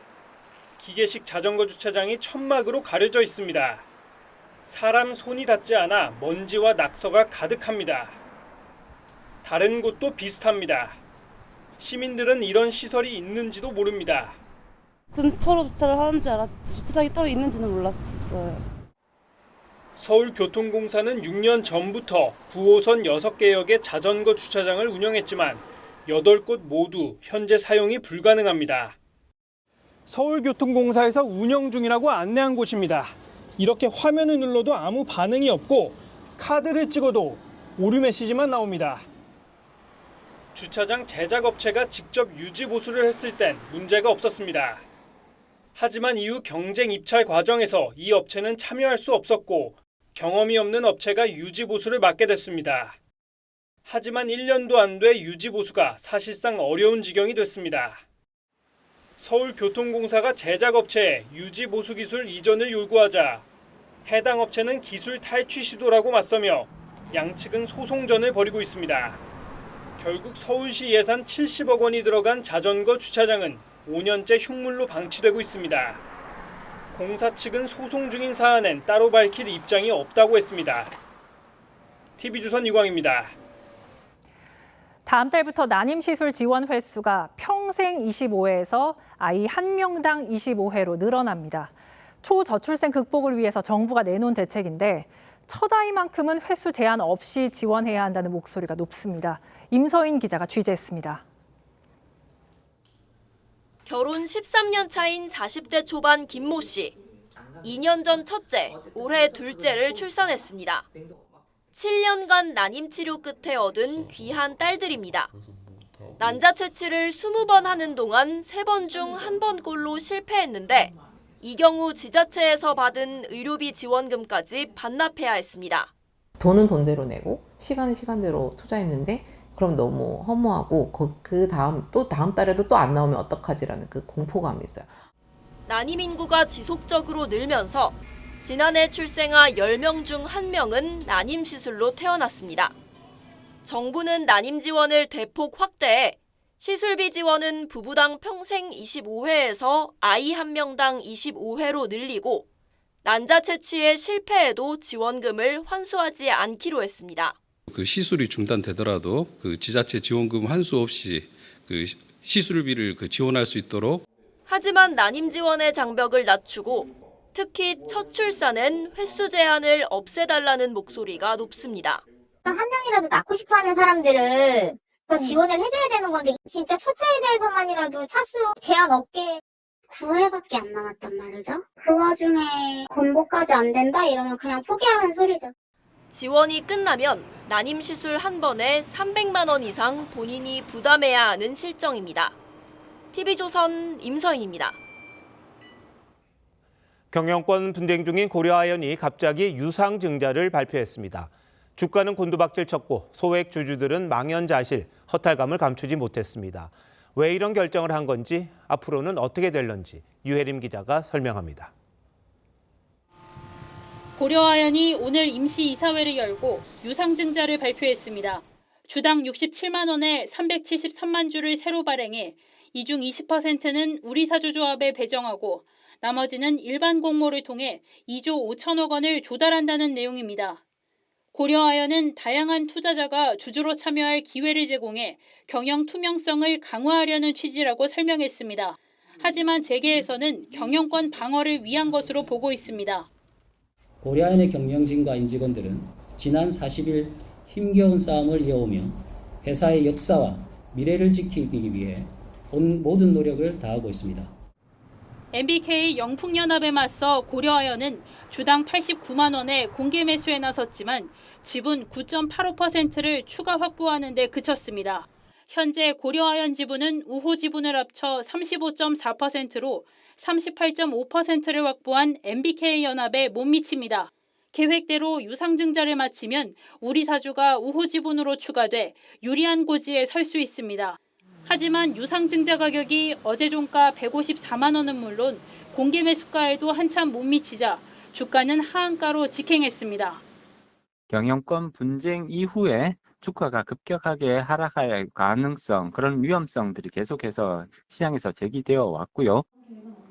기계식 자전거 주차장이 천막으로 가려져 있습니다. 사람 손이 닿지 않아 먼지와 낙서가 가득합니다. 다른 곳도 비슷합니다. 시민들은 이런 시설이 있는지도 모릅니다. 근처로 주차를 하는지 알았지 주차장이 따로 있는지는 몰랐었어요. 서울교통공사는 6년 전부터 9호선 6개 역의 자전거 주차장을 운영했지만 8곳 모두 현재 사용이 불가능합니다. 서울교통공사에서 운영 중이라고 안내한 곳입니다. 이렇게 화면을 눌러도 아무 반응이 없고 카드를 찍어도 오류 메시지만 나옵니다. 주차장 제작업체가 직접 유지 보수를 했을 땐 문제가 없었습니다. 하지만 이후 경쟁 입찰 과정에서 이 업체는 참여할 수 없었고 경험이 없는 업체가 유지 보수를 맡게 됐습니다. 하지만 1년도 안 돼 유지 보수가 사실상 어려운 지경이 됐습니다. 서울교통공사가 제작업체에 유지 보수 기술 이전을 요구하자 해당 업체는 기술 탈취 시도라고 맞서며 양측은 소송전을 벌이고 있습니다. 결국 서울시 예산 70억 원이 들어간 자전거 주차장은 5년째 흉물로 방치되고 있습니다. 공사 측은 소송 중인 사안엔 따로 밝힐 입장이 없다고 했습니다. TV조선 이광입니다. 다음 달부터 난임시술 지원 횟수가 평생 25회에서 아이 1명당 25회로 늘어납니다. 초저출생 극복을 위해서 정부가 내놓은 대책인데 첫 아이만큼은 횟수 제한 없이 지원해야 한다는 목소리가 높습니다. 임서인 기자가 취재했습니다. 결혼 13년 차인 40대 초반 김모 씨. 2년 전 첫째, 올해 둘째를 출산했습니다. 7년간 난임 치료 끝에 얻은 귀한 딸들입니다. 난자 채취를 20번 하는 동안 3번 중 1번꼴로 실패했는데 이 경우 지자체에서 받은 의료비 지원금까지 반납해야 했습니다. 돈은 돈대로 내고 시간은 시간대로 투자했는데 그럼 너무 허무하고 그 다음 달에도 또 안 나오면 어떡하지라는 그 공포감이 있어요. 난임 인구가 지속적으로 늘면서 지난해 출생아 10명 중 1명은 난임 시술로 태어났습니다. 정부는 난임 지원을 대폭 확대해 시술비 지원은 부부당 평생 25회에서 아이 1명당 25회로 늘리고 난자 채취에 실패해도 지원금을 환수하지 않기로 했습니다. 그 시술이 중단되더라도 그 지자체 지원금 환수 없이 그 시술비를 지원할 수 있도록. 하지만 난임 지원의 장벽을 낮추고 특히 첫 출산은 횟수 제한을 없애달라는 목소리가 높습니다. 한 명이라도 낳고 싶어하는 사람들을 더 지원을 해줘야 되는 건데 진짜 첫째에 대해서만이라도 차수 제한 없게 9회밖에 안 남았단 말이죠. 그 와중에 건보까지 안 된다 이러면 그냥 포기하는 소리죠. 지원이 끝나면 난임 시술 한 번에 300만 원 이상 본인이 부담해야 하는 실정입니다. TV조선 임서인입니다. 경영권 분쟁 중인 고려아연이 갑자기 유상증자를 발표했습니다. 주가는 곤두박질 쳤고 소액 주주들은 망연자실, 허탈감을 감추지 못했습니다. 왜 이런 결정을 한 건지, 앞으로는 어떻게 될런지 유혜림 기자가 설명합니다. 고려아연이 오늘 임시 이사회를 열고 유상증자를 발표했습니다. 주당 67만 원에 373만 주를 새로 발행해 이 중 20%는 우리사주조합에 배정하고 나머지는 일반 공모를 통해 2조 5천억 원을 조달한다는 내용입니다. 고려아연은 다양한 투자자가 주주로 참여할 기회를 제공해 경영 투명성을 강화하려는 취지라고 설명했습니다. 하지만 재계에서는 경영권 방어를 위한 것으로 보고 있습니다. 고려아연의 경영진과 임직원들은 지난 40일 힘겨운 싸움을 이어오며 회사의 역사와 미래를 지키기 위해 모든 노력을 다하고 있습니다. MBK 영풍연합에 맞서 고려아연은 주당 89만 원의 공개 매수에 나섰지만 지분 9.85%를 추가 확보하는 데 그쳤습니다. 현재 고려아연 지분은 우호 지분을 합쳐 35.4%로 38.5%를 확보한 MBK 연합에 못 미칩니다. 계획대로 유상증자를 마치면 우리사주가 우호 지분으로 추가돼 유리한 고지에 설 수 있습니다. 하지만 유상증자 가격이 어제 종가 154만 원은 물론 공개 매수가에도 한참 못 미치자 주가는 하한가로 직행했습니다. 경영권 분쟁 이후에 주가가 급격하게 하락할 가능성, 그런 위험성들이 계속해서 시장에서 제기되어 왔고요.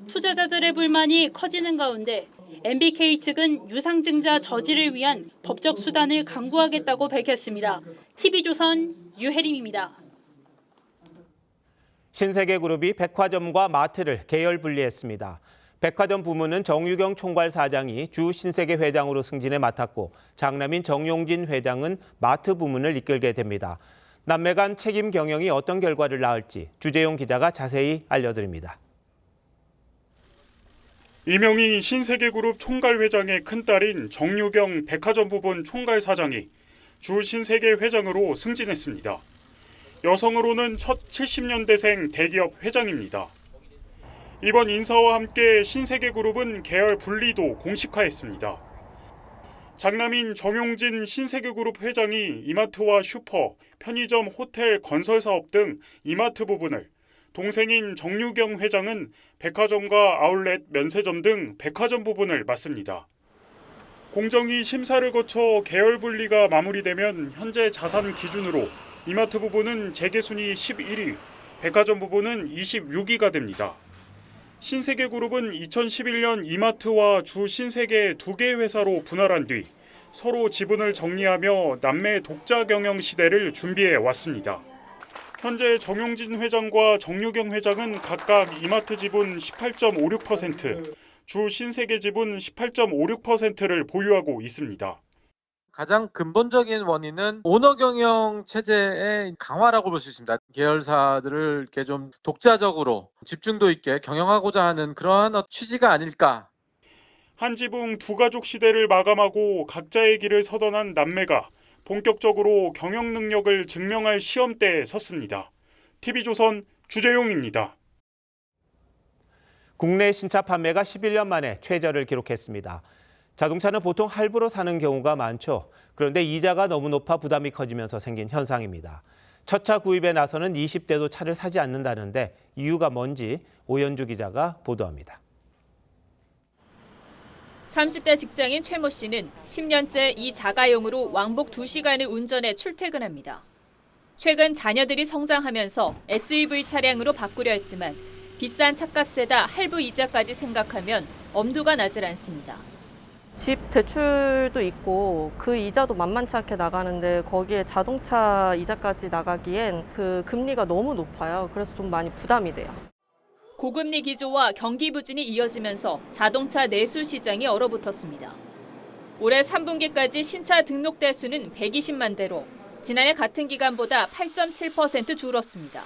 투자자들의 불만이 커지는 가운데 MBK 측은 유상증자 저지를 위한 법적 수단을 강구하겠다고 밝혔습니다. TV조선 유혜림입니다. 신세계그룹이 백화점과 마트를 계열 분리했습니다. 백화점 부문은 정유경 총괄 사장이 주 신세계 회장으로 승진해 맡았고 장남인 정용진 회장은 마트 부문을 이끌게 됩니다. 남매 간 책임 경영이 어떤 결과를 낳을지 주재용 기자가 자세히 알려드립니다. 이명희 신세계그룹 총괄회장의 큰딸인 정유경 백화점 부분 총괄 사장이 주 신세계 회장으로 승진했습니다. 여성으로는 첫 70년대생 대기업 회장입니다. 이번 인사와 함께 신세계그룹은 계열 분리도 공식화했습니다. 장남인 정용진 신세계그룹 회장이 이마트와 슈퍼, 편의점, 호텔, 건설사업 등 이마트 부분을, 동생인 정유경 회장은 백화점과 아울렛, 면세점 등 백화점 부분을 맡습니다. 공정위 심사를 거쳐 계열 분리가 마무리되면 현재 자산 기준으로 이마트 부분은 재계순위 11위, 백화점 부분은 26위가 됩니다. 신세계그룹은 2011년 이마트와 주 신세계 두 개 회사로 분할한 뒤 서로 지분을 정리하며 남매 독자 경영 시대를 준비해 왔습니다. 현재 정용진 회장과 정유경 회장은 각각 이마트 지분 18.56%, 주 신세계 지분 18.56%를 보유하고 있습니다. 가장 근본적인 원인은 오너 경영 체제의 강화라고 볼 수 있습니다. 계열사들을 이렇게 좀 독자적으로 집중도 있게 경영하고자 하는 그러한 취지가 아닐까. 한 지붕 두 가족 시대를 마감하고 각자의 길을 서던한 남매가 본격적으로 경영 능력을 증명할 시험대에 섰습니다. TV조선 주재용입니다. 국내 신차 판매가 11년 만에 최저를 기록했습니다. 자동차는 보통 할부로 사는 경우가 많죠. 그런데 이자가 너무 높아 부담이 커지면서 생긴 현상입니다. 첫 차 구입에 나서는 20대도 차를 사지 않는다는데 이유가 뭔지 오연주 기자가 보도합니다. 30대 직장인 최모 씨는 10년째 이 자가용으로 왕복 2시간을 운전해 출퇴근합니다. 최근 자녀들이 성장하면서 SUV 차량으로 바꾸려 했지만 비싼 차값에다 할부 이자까지 생각하면 엄두가 나질 않습니다. 집 대출도 있고 그 이자도 만만치 않게 나가는데 거기에 자동차 이자까지 나가기엔 그 금리가 너무 높아요. 그래서 좀 많이 부담이 돼요. 고금리 기조와 경기 부진이 이어지면서 자동차 내수 시장이 얼어붙었습니다. 올해 3분기까지 신차 등록 대수는 120만 대로 지난해 같은 기간보다 8.7% 줄었습니다.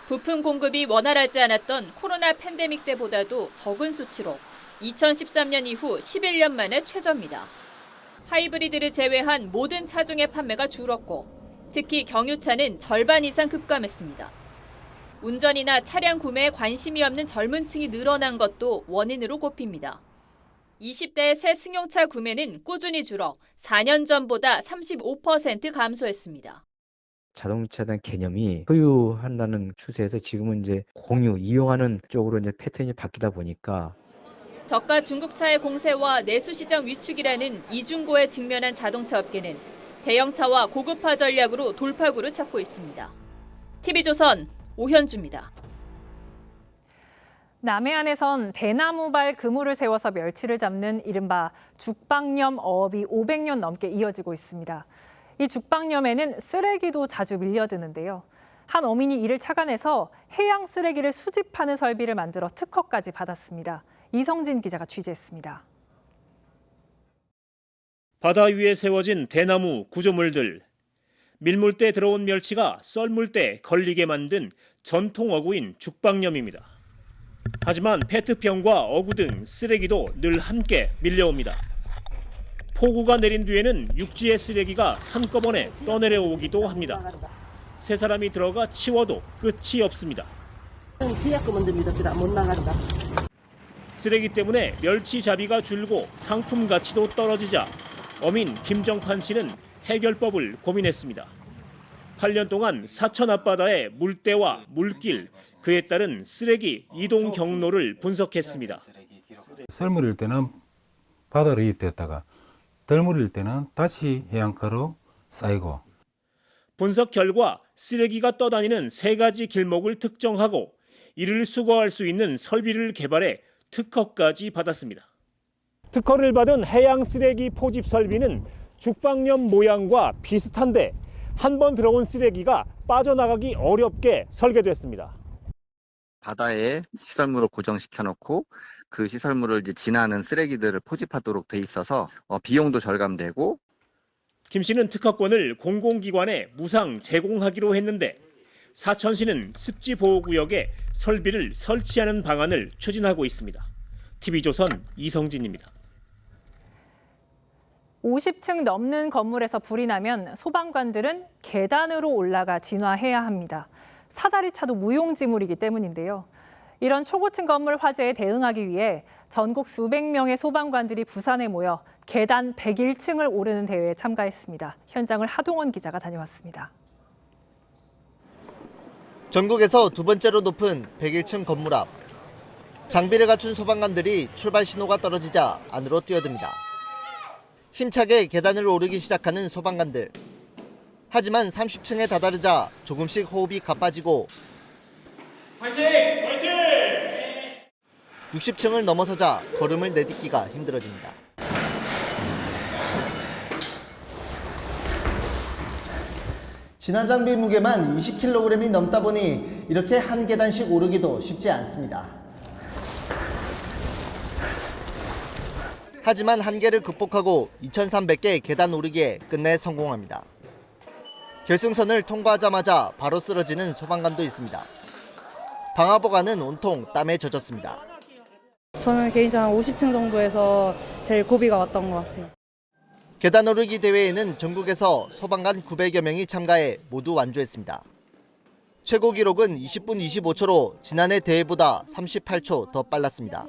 부품 공급이 원활하지 않았던 코로나 팬데믹 때보다도 적은 수치로 2013년 이후 11년 만에 최저입니다. 하이브리드를 제외한 모든 차종의 판매가 줄었고 특히 경유차는 절반 이상 급감했습니다. 운전이나 차량 구매에 관심이 없는 젊은 층이 늘어난 것도 원인으로 꼽힙니다. 20대의 새 승용차 구매는 꾸준히 줄어 4년 전보다 35% 감소했습니다. 자동차에 대한 개념이 소유한다는 추세에서 지금은 이제 공유, 이용하는 쪽으로 이제 패턴이 바뀌다 보니까 저가 중국차의 공세와 내수시장 위축이라는 이중고에 직면한 자동차 업계는 대형차와 고급화 전략으로 돌파구를 찾고 있습니다. TV조선 오현주입니다. 남해안에선 대나무발 그물을 세워서 멸치를 잡는 이른바 죽방염 어업이 500년 넘게 이어지고 있습니다. 이 죽방염에는 쓰레기도 자주 밀려드는데요. 한 어민이 이를 착안해서 해양 쓰레기를 수집하는 설비를 만들어 특허까지 받았습니다. 이성진 기자가 취재했습니다. 바다 위에 세워진 대나무 구조물들. 밀물때 들어온 멸치가 썰물때 걸리게 만든 전통 어구인 죽방염입니다. 하지만 페트병과 어구 등 쓰레기도 늘 함께 밀려옵니다. 폭우가 내린 뒤에는 육지의 쓰레기가 한꺼번에 떠내려오기도 합니다. 세 사람이 들어가 치워도 끝이 없습니다. 쓰레기 때문에 멸치 잡이가 줄고 상품 가치도 떨어지자 어민 김정판 씨는 해결법을 고민했습니다. 8년 동안 사천 앞바다의 물때와 물길, 그에 따른 쓰레기 이동 경로를 분석했습니다. 썰물일 때는 바다로 유입됐다가 덜물일 때는 다시 해안가로 쌓이고. 분석 결과 쓰레기가 떠다니는 3가지 길목을 특정하고 이를 수거할 수 있는 설비를 개발해 특허까지 받았습니다. 특허를 받은 해양 쓰레기 포집 설비는 죽방염 모양과 비슷한데 한 번 들어온 쓰레기가 빠져나가기 어렵게 설계됐습니다. 바다에 시설물을 고정시켜 놓고 그 시설물을 이제 지나는 쓰레기들을 포집하도록 돼 있어서 비용도 절감되고. 김 씨는 특허권을 공공기관에 무상 제공하기로 했는데 사천시는 습지보호구역에 설비를 설치하는 방안을 추진하고 있습니다. TV조선 이성진입니다. 50층 넘는 건물에서 불이 나면 소방관들은 계단으로 올라가 진화해야 합니다. 사다리 차도 무용지물이기 때문인데요. 이런 초고층 건물 화재에 대응하기 위해 전국 수백 명의 소방관들이 부산에 모여 계단 101층을 오르는 대회에 참가했습니다. 현장을 하동원 기자가 다녀왔습니다. 전국에서 두 번째로 높은 101층 건물 앞. 장비를 갖춘 소방관들이 출발 신호가 떨어지자 안으로 뛰어듭니다. 힘차게 계단을 오르기 시작하는 소방관들. 하지만 30층에 다다르자 조금씩 호흡이 가빠지고 파이팅! 파이팅! 60층을 넘어서자 걸음을 내딛기가 힘들어집니다. 진화 장비 무게만 20kg이 넘다 보니 이렇게 한 계단씩 오르기도 쉽지 않습니다. 하지만 한계를 극복하고 2,300개 계단 오르기에 끝내 성공합니다. 결승선을 통과하자마자 바로 쓰러지는 소방관도 있습니다. 방화복안은 온통 땀에 젖었습니다. 저는 개인적으로 한 50층 정도에서 제일 고비가 왔던 것 같아요. 계단 오르기 대회에는 전국에서 소방관 900여 명이 참가해 모두 완주했습니다. 최고 기록은 20분 25초로 지난해 대회보다 38초 더 빨랐습니다.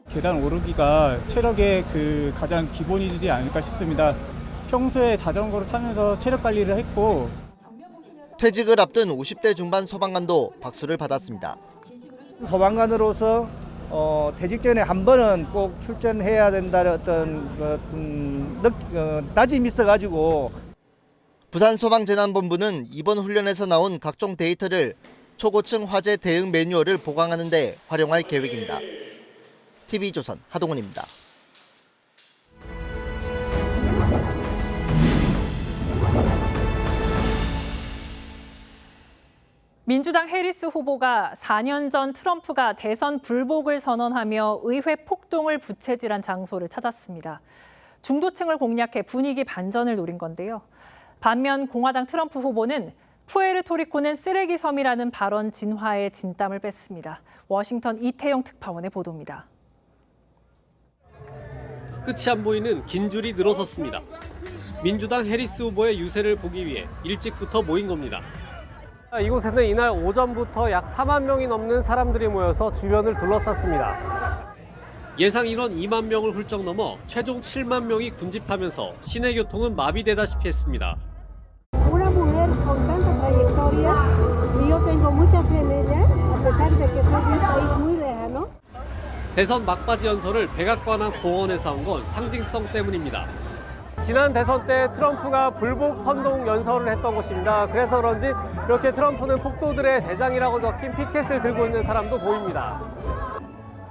계단 오르기가 체력의 가장 기본이지 않을까 싶습니다. 평소에 자전거를 타면서 체력 관리를 했고 퇴직을 앞둔 50대 중반 소방관도 박수를 받았습니다. 소방관으로서 퇴직 전에 한 번은 꼭 출전해야 된다는 어떤 다짐이 있어가지고. 부산소방재난본부는 이번 훈련에서 나온 각종 데이터를 초고층 화재 대응 매뉴얼을 보강하는 데 활용할 계획입니다. TV조선 하동훈입니다. 민주당 해리스 후보가 4년 전 트럼프가 대선 불복을 선언하며 의회 폭동을 부채질한 장소를 찾았습니다. 중도층을 공략해 분위기 반전을 노린 건데요. 반면 공화당 트럼프 후보는 푸에르토리코는 쓰레기 섬이라는 발언 진화에 진땀을 뺐습니다. 워싱턴 이태영 특파원의 보도입니다. 끝이 안 보이는 긴 줄이 늘어섰습니다. 민주당 해리스 후보의 유세를 보기 위해 일찍부터 모인 겁니다. 이곳에는 이날 오전부터 약 4만 명이 넘는 사람들이 모여서 주변을 둘러쌌습니다. 예상 인원 2만 명을 훌쩍 넘어 최종 7만 명이 군집하면서 시내 교통은 마비되다시피 했습니다. Una mujer con tanta trayectoria y yo tengo mucha fe en ella, a pesar de que soy de un país muy lejano. 대선 막바지 연설을 백악관 공원에서 한 건 상징성 때문입니다. 지난 대선 때 트럼프가 불복 선동 연설을 했던 곳입니다. 그래서 그런지 이렇게 트럼프는 폭도들의 대장이라고 적힌 피켓을 들고 있는 사람도 보입니다.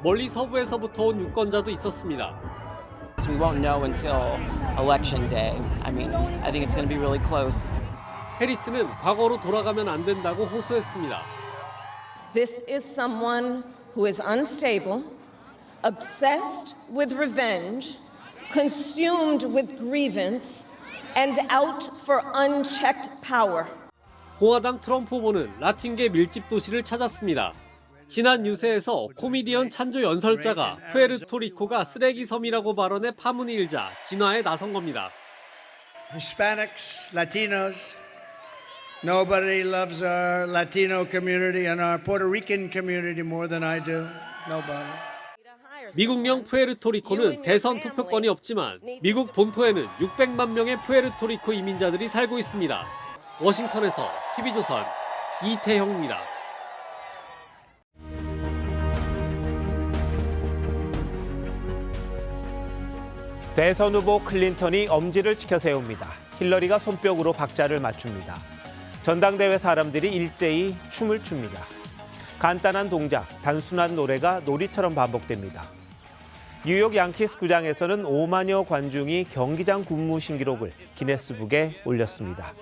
멀리 서부에서부터 온 유권자도 있었습니다. We won't know until election day. I mean, I think it's going to be really close. 해리스는 과거로 돌아가면 안 된다고 호소했습니다. This is someone who is unstable, obsessed with revenge, consumed with grievance, and out for unchecked power. 공화당 트럼프 후보는 라틴계 밀집 도시를 찾았습니다. 지난 유세에서 코미디언 찬조 연설자가 푸에르토리코가 쓰레기 섬이라고 발언해 파문이 일자 진화에 나선 겁니다. Hispanics, Latinos, nobody loves our Latino community and our Puerto Rican community more than I do. Nobody. 미국령 푸에르토리코는 대선 투표권이 없지만 미국 본토에는 600만 명의 푸에르토리코 이민자들이 살고 있습니다. 워싱턴에서 TV조선 이태형입니다. 대선 후보 클린턴이 엄지를 치켜 세웁니다. 힐러리가 손뼉으로 박자를 맞춥니다. 전당대회 사람들이 일제히 춤을 춥니다. 간단한 동작, 단순한 노래가 놀이처럼 반복됩니다. 뉴욕 양키스 구장에서는 5만여 관중이 경기장 군무 신기록을 기네스북에 올렸습니다.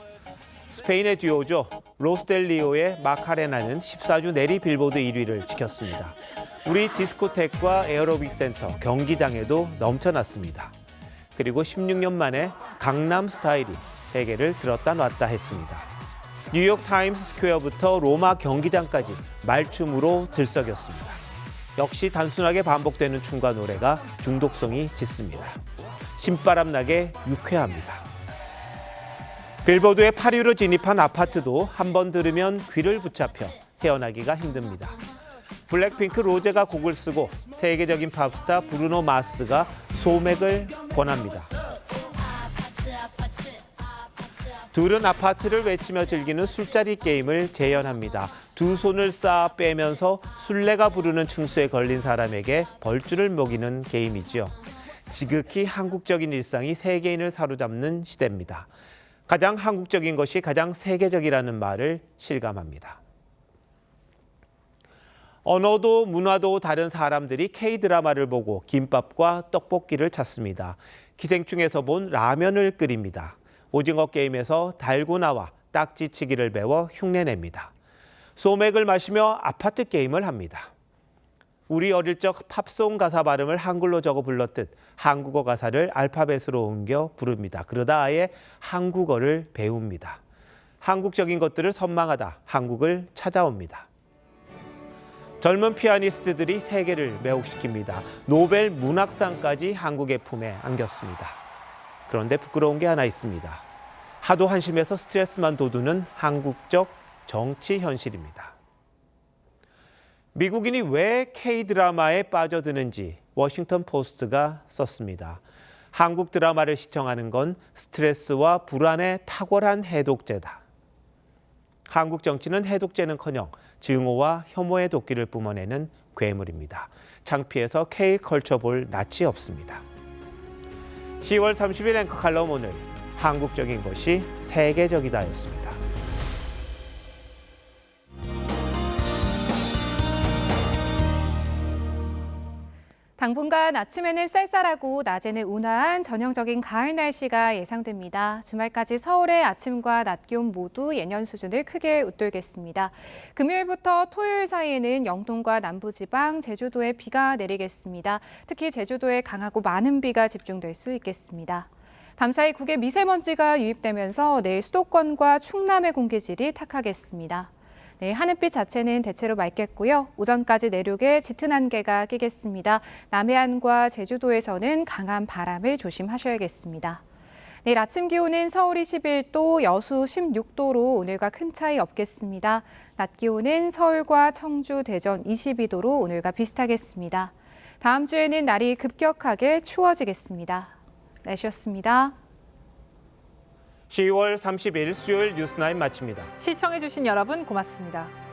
스페인의 듀오죠. 로스델리오의 마카레나는 14주 내리 빌보드 1위를 지켰습니다. 우리 디스코텍과 에어로빅 센터, 경기장에도 넘쳐났습니다. 그리고 16년 만에 강남 스타일이 세계를 들었다 놨다 했습니다. 뉴욕 타임스 스퀘어부터 로마 경기장까지 말춤으로 들썩였습니다. 역시 단순하게 반복되는 춤과 노래가 중독성이 짙습니다. 신바람나게 유쾌합니다. 빌보드의 8위로 진입한 아파트도 한 번 들으면 귀를 붙잡혀 헤어나기가 힘듭니다. 블랙핑크 로제가 곡을 쓰고 세계적인 팝스타 브루노 마스가 소맥을 권합니다. 둘은 아파트를 외치며 즐기는 술자리 게임을 재현합니다. 두 손을 쌓아 빼면서 술래가 부르는 층수에 걸린 사람에게 벌주를 먹이는 게임이지요. 지극히 한국적인 일상이 세계인을 사로잡는 시대입니다. 가장 한국적인 것이 가장 세계적이라는 말을 실감합니다. 언어도 문화도 다른 사람들이 K-드라마를 보고 김밥과 떡볶이를 찾습니다. 기생충에서 본 라면을 끓입니다. 오징어 게임에서 달고나와 딱지치기를 배워 흉내냅니다. 소맥을 마시며 아파트 게임을 합니다. 우리 어릴 적 팝송 가사 발음을 한글로 적어 불렀듯 한국어 가사를 알파벳으로 옮겨 부릅니다. 그러다 아예 한국어를 배웁니다. 한국적인 것들을 선망하다 한국을 찾아옵니다. 젊은 피아니스트들이 세계를 매혹시킵니다. 노벨 문학상까지 한국의 품에 안겼습니다. 그런데 부끄러운 게 하나 있습니다. 하도 한심해서 스트레스만 돋우는 한국적 정치 현실입니다. 미국인이 왜 K-드라마에 빠져드는지 워싱턴 포스트가 썼습니다. 한국 드라마를 시청하는 건 스트레스와 불안의 탁월한 해독제다. 한국 정치는 해독제는커녕 증오와 혐오의 도끼를 뿜어내는 괴물입니다. 창피해서 K-컬처 볼 낯이 없습니다. 10월 30일 앵커 칼럼 오늘 한국적인 것이 세계적이다였습니다. 당분간 아침에는 쌀쌀하고 낮에는 온화한 전형적인 가을 날씨가 예상됩니다. 주말까지 서울의 아침과 낮 기온 모두 예년 수준을 크게 웃돌겠습니다. 금요일부터 토요일 사이에는 영동과 남부지방, 제주도에 비가 내리겠습니다. 특히 제주도에 강하고 많은 비가 집중될 수 있겠습니다. 밤사이 국외 미세먼지가 유입되면서 내일 수도권과 충남의 공기질이 탁하겠습니다. 네, 하늘빛 자체는 대체로 맑겠고요. 오전까지 내륙에 짙은 안개가 끼겠습니다. 남해안과 제주도에서는 강한 바람을 조심하셔야겠습니다. 내일 아침 기온은 서울이 11도, 여수 16도로 오늘과 큰 차이 없겠습니다. 낮 기온은 서울과 청주, 대전 22도로 오늘과 비슷하겠습니다. 다음 주에는 날이 급격하게 추워지겠습니다. 날씨였습니다. 10월 30일 수요일 뉴스9 마칩니다. 시청해주신 여러분 고맙습니다.